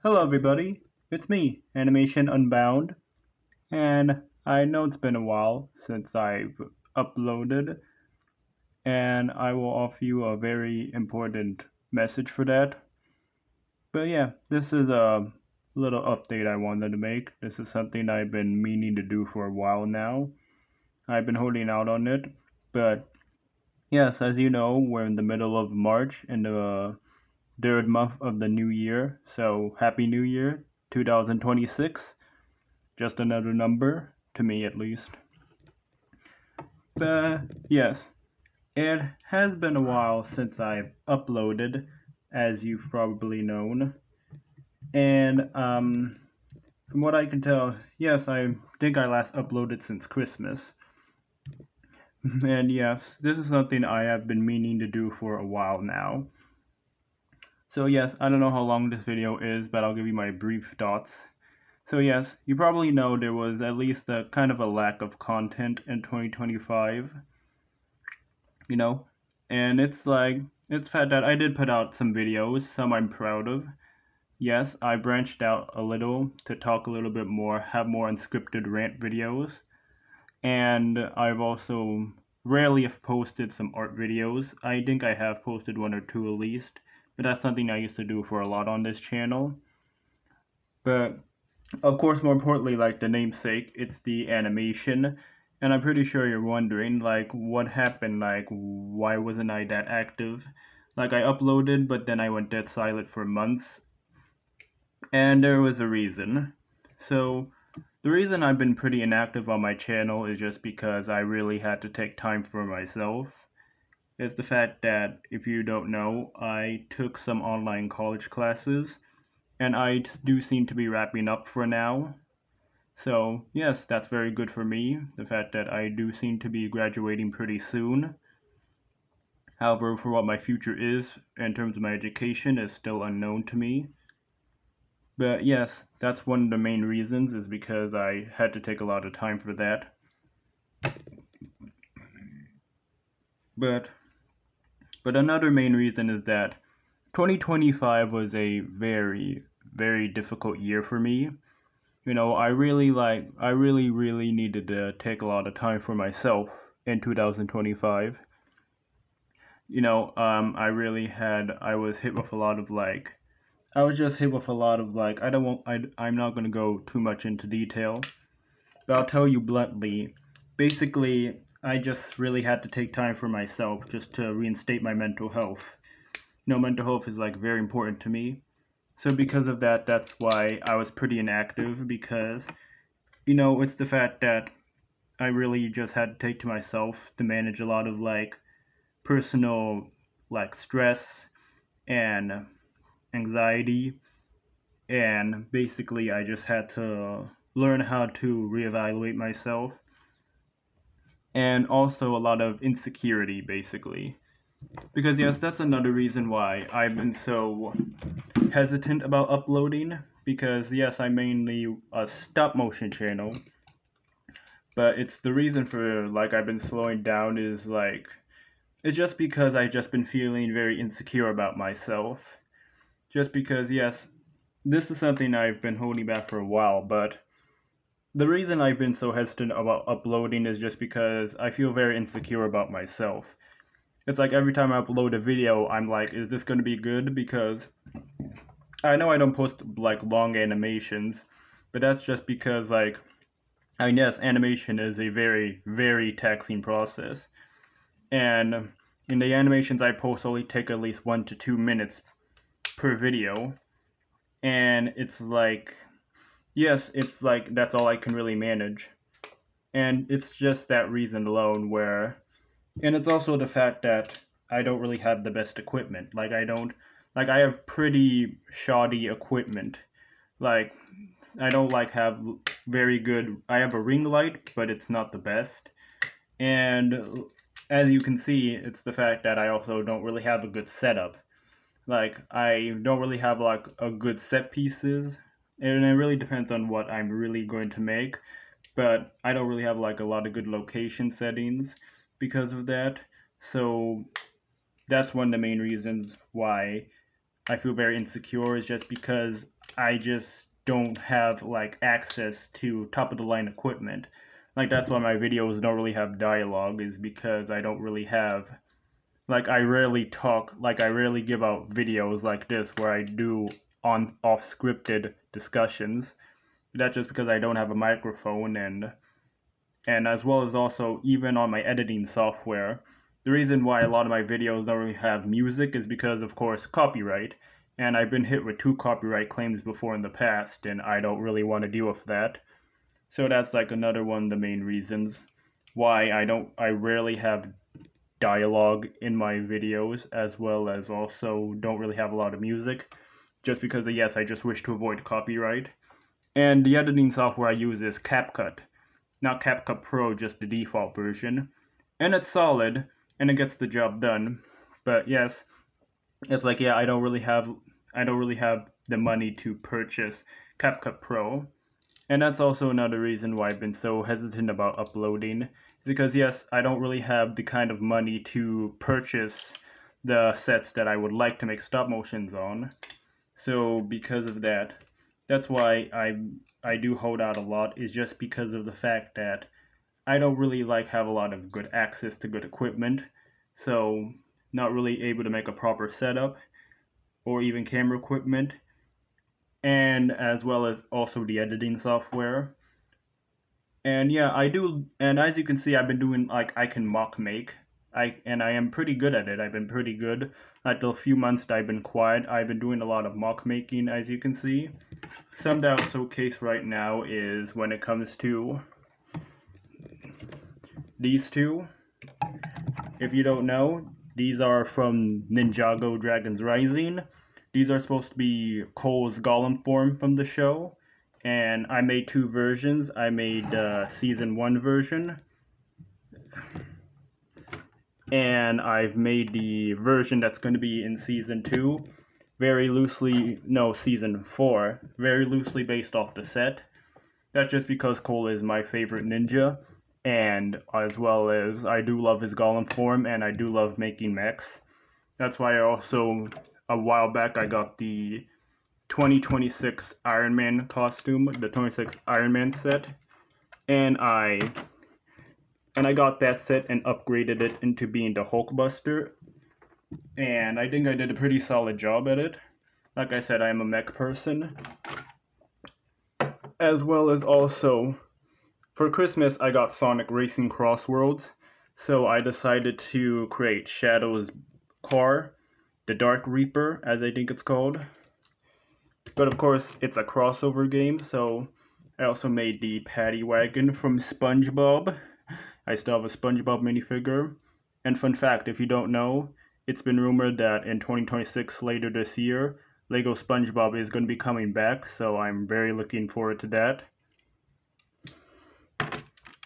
Hello, everybody. It's me, Animation Unbound, and I know it's been a while since I've uploaded, and I will offer you a very important message for that. But yeah, this is a little update I wanted to make. This is something I've been meaning to do for a while now. I've been holding out on it, but yes, as you know, we're in the middle of March in the third month of the new year, so Happy New Year 2026. Just another number, to me at least. But yes, it has been a while since I've uploaded, as you've probably known. And from what I can tell, yes, I think I last uploaded since Christmas. And yes, this is something I have been meaning to do for a while now. So yes, I don't know how long this video is, but I'll give you my brief thoughts. So yes, you probably know there was at least a kind of a lack of content in 2025, you know? And it's fact that I did put out some videos, some I'm proud of. Yes, I branched out a little to talk a little bit more, have more unscripted rant videos. And I've also rarely have posted some art videos. I think I have posted one or two at least, but that's something I used to do for a lot on this channel. But of course, more importantly, like the namesake, it's the animation. And I'm pretty sure you're wondering, like, what happened? Like, why wasn't I that active? Like, I uploaded, but then I went dead silent for months. And there was a reason. So, the reason I've been pretty inactive on my channel is just because I really had to take time for myself. It's the fact that, if you don't know, I took some online college classes, and I do seem to be wrapping up for now. So, yes, that's very good for me, the fact that I do seem to be graduating pretty soon. However, for what my future is in terms of my education is still unknown to me. But yes, that's one of the main reasons is because I had to take a lot of time for that. But another main reason is that 2025 was a very, very difficult year for me. You know, I really needed to take a lot of time for myself in 2025. I was hit with a lot of I was just hit with a lot of I'm not going to go too much into detail, but I'll tell you bluntly. Basically, I just really had to take time for myself just to reinstate my mental health. You know, mental health is like very important to me. So because of that, that's why I was pretty inactive because, you know, it's the fact that I really just had to take to myself to manage a lot of personal stress and anxiety, and basically I just had to learn how to reevaluate myself, and also a lot of insecurity basically, because yes, that's another reason why I've been so hesitant about uploading, because yes, I'm mainly a stop motion channel, but it's the reason for I've been slowing down is it's just because I've just been feeling very insecure about myself. Just because, yes, this is something I've been holding back for a while, but the reason I've been so hesitant about uploading is just because I feel very insecure about myself. It's like every time I upload a video, I'm like, is this going to be good? Because I know I don't post long animations, but that's just because I mean, yes, animation is a very, very taxing process. And in the animations I post only take at least 1 to 2 minutes per video. And it's yes, it's that's all I can really manage. And it's just that reason alone where, and it's also the fact that I don't really have the best equipment. I have pretty shoddy equipment. Like, I don't have very good, I have a ring light, but it's not the best. And as you can see, it's the fact that I also don't really have a good setup. I don't really have a good set pieces, and it really depends on what I'm really going to make. But I don't really have a lot of good location settings because of that. So that's one of the main reasons why I feel very insecure, is just because I just don't have like access to top of the line equipment. Like that's why my videos don't really have dialogue, is because I don't really have, like, I rarely talk, like I rarely give out videos like this where I do on off scripted discussions. That's just because I don't have a microphone, and as well as also even on my editing software. The reason why a lot of my videos don't really have music is because, of course, copyright. And I've been hit with 2 copyright claims before in the past, and I don't really want to deal with that. So that's like another one of the main reasons why I rarely have dialogue in my videos, as well as also don't really have a lot of music, just because yes, I just wish to avoid copyright. And the editing software I use is CapCut, not CapCut Pro, just the default version, and it's solid and it gets the job done. But yes, it's like, yeah, I don't really have the money to purchase CapCut Pro. And that's also another reason why I've been so hesitant about uploading, is because yes, I don't really have the kind of money to purchase the sets that I would like to make stop motions on. So because of that, that's why I do hold out a lot, is just because of the fact that I don't really like have a lot of good access to good equipment, so not really able to make a proper setup or even camera equipment, and as well as also the editing software. And yeah, I do, and as you can see, I've been doing, like, I can mock make. I am pretty good at it. I've been pretty good. At the few months that I've been quiet, I've been doing a lot of mock making, as you can see. Some that I'll showcase right now is when it comes to these two. If you don't know, these are from Ninjago Dragons Rising. These are supposed to be Cole's Golem form from the show. And I made 2 versions. I made Season 1 version, and I've made the version that's going to be in Season 2, Season 4, very loosely based off the set. That's just because Cole is my favorite ninja, and as well as I do love his golem form, and I do love making mechs. That's why I also, a while back, I got the 2026 Iron Man costume, the 26 Iron Man set, and I got that set and upgraded it into being the Hulkbuster, and I think I did a pretty solid job at it. Like I said, I am a mech person. As well as also, for Christmas, I got Sonic Racing Crossworlds, so I decided to create Shadow's car, the Dark Reaper, as I think it's called. But of course, it's a crossover game, so I also made the Paddy Wagon from SpongeBob. I still have a SpongeBob minifigure. And fun fact, if you don't know, it's been rumored that in 2026, later this year, Lego SpongeBob is going to be coming back, so I'm very looking forward to that.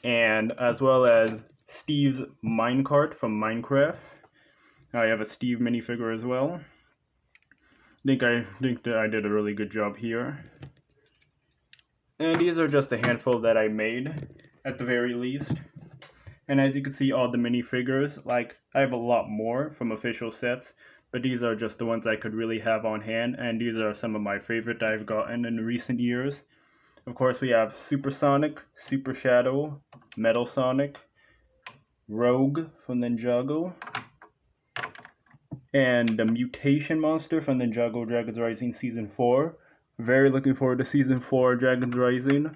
And as well as Steve's minecart from Minecraft. I have a Steve minifigure as well. I think that I did a really good job here. And these are just a handful that I made, at the very least. And as you can see, all the minifigures, like, I have a lot more from official sets, but these are just the ones I could really have on hand, and these are some of my favorite I've gotten in recent years. Of course, we have Super Sonic, Super Shadow, Metal Sonic, Rogue from Ninjago, and the Mutation Monster from Ninjago Dragons Rising Season 4. Very looking forward to Season 4 Dragons Rising.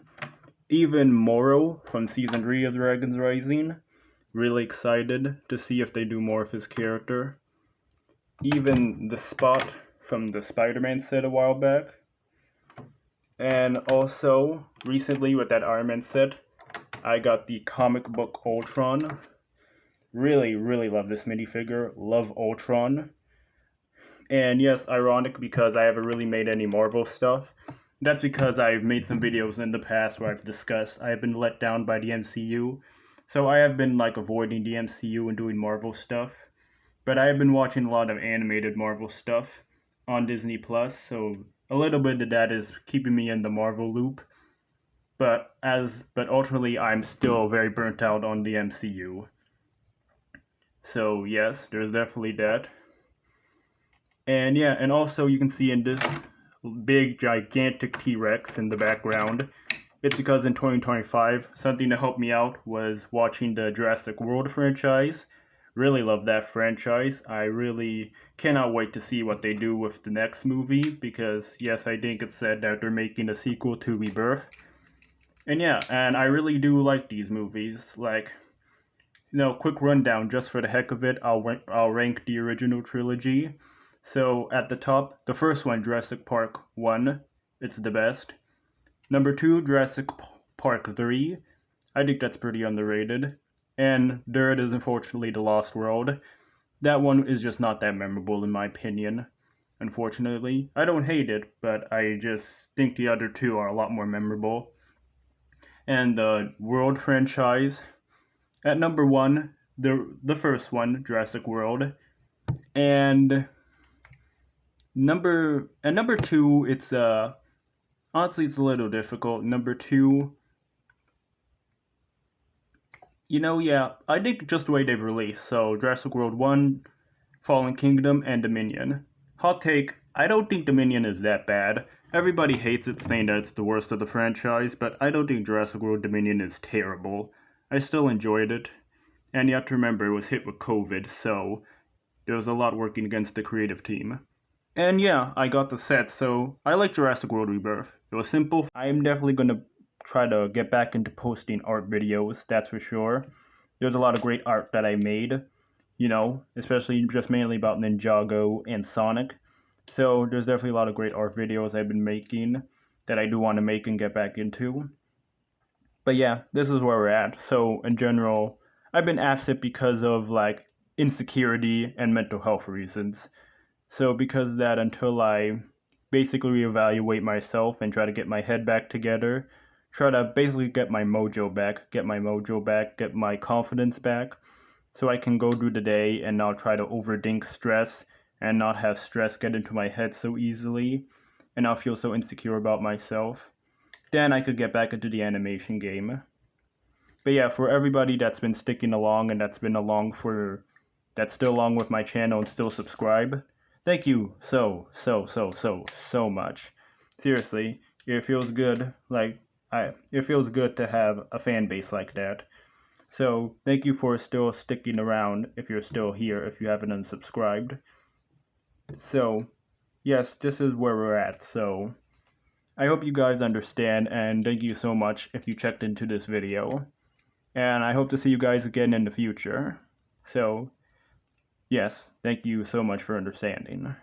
Even Moro from Season 3 of Dragons Rising. Really excited to see if they do more of his character. Even the Spot from the Spider-Man set a while back. And also, recently with that Iron Man set, I got the comic book Ultron. Really, really love this minifigure. Love Ultron. And yes, ironic because I haven't really made any Marvel stuff. That's because I've made some videos in the past where I've discussed I have been let down by the MCU. So I have been like avoiding the MCU and doing Marvel stuff. But I have been watching a lot of animated Marvel stuff on Disney Plus, so a little bit of that is keeping me in the Marvel loop. But ultimately I'm still very burnt out on the MCU. So yes, there's definitely that. And yeah, and also you can see in this, big, gigantic T-Rex in the background. It's because in 2025, something that helped me out was watching the Jurassic World franchise. Really love that franchise. I really cannot wait to see what they do with the next movie because, yes, I think it's said that they're making a sequel to Rebirth. And yeah, and I really do like these movies. Like, quick rundown just for the heck of it. I'll rank the original trilogy. So at the top, the first one, Jurassic Park 1, it's the best. Number 2, Jurassic Park 3. I think that's pretty underrated. And third is unfortunately The Lost World. That one is just not that memorable in my opinion, unfortunately. I don't hate it, but I just think the other two are a lot more memorable. And the World franchise, at number 1, the first one, Jurassic World. And number 2, it's honestly it's a little difficult. Number 2, yeah, I think just the way they've released. So Jurassic World 1, Fallen Kingdom, and Dominion. Hot take, I don't think Dominion is that bad. Everybody hates it, saying that it's the worst of the franchise, but I don't think Jurassic World Dominion is terrible. I still enjoyed it. And you have to remember it was hit with COVID, so there was a lot working against the creative team. And yeah, I got the set, so I like Jurassic World Rebirth. It was simple. I'm definitely gonna try to get back into posting art videos, that's for sure. There's a lot of great art that I made, especially just mainly about Ninjago and Sonic. So there's definitely a lot of great art videos I've been making that I do want to make and get back into. But yeah, this is where we're at. So in general, I've been absent because of like insecurity and mental health reasons. So because of that, until I basically reevaluate myself and try to get my head back together, try to basically get my mojo back, get my confidence back, so I can go through the day and not try to overthink stress and not have stress get into my head so easily and not feel so insecure about myself. Then I could get back into the animation game. But yeah, for everybody that's been sticking along and that's still along with my channel and still subscribe, thank you so much. Seriously, it feels good. It feels good to have a fan base like that. So thank you for still sticking around if you're still here, if you haven't unsubscribed. So yes, this is where we're at. So I hope you guys understand, and thank you so much if you checked into this video. And I hope to see you guys again in the future. So yes, thank you so much for understanding.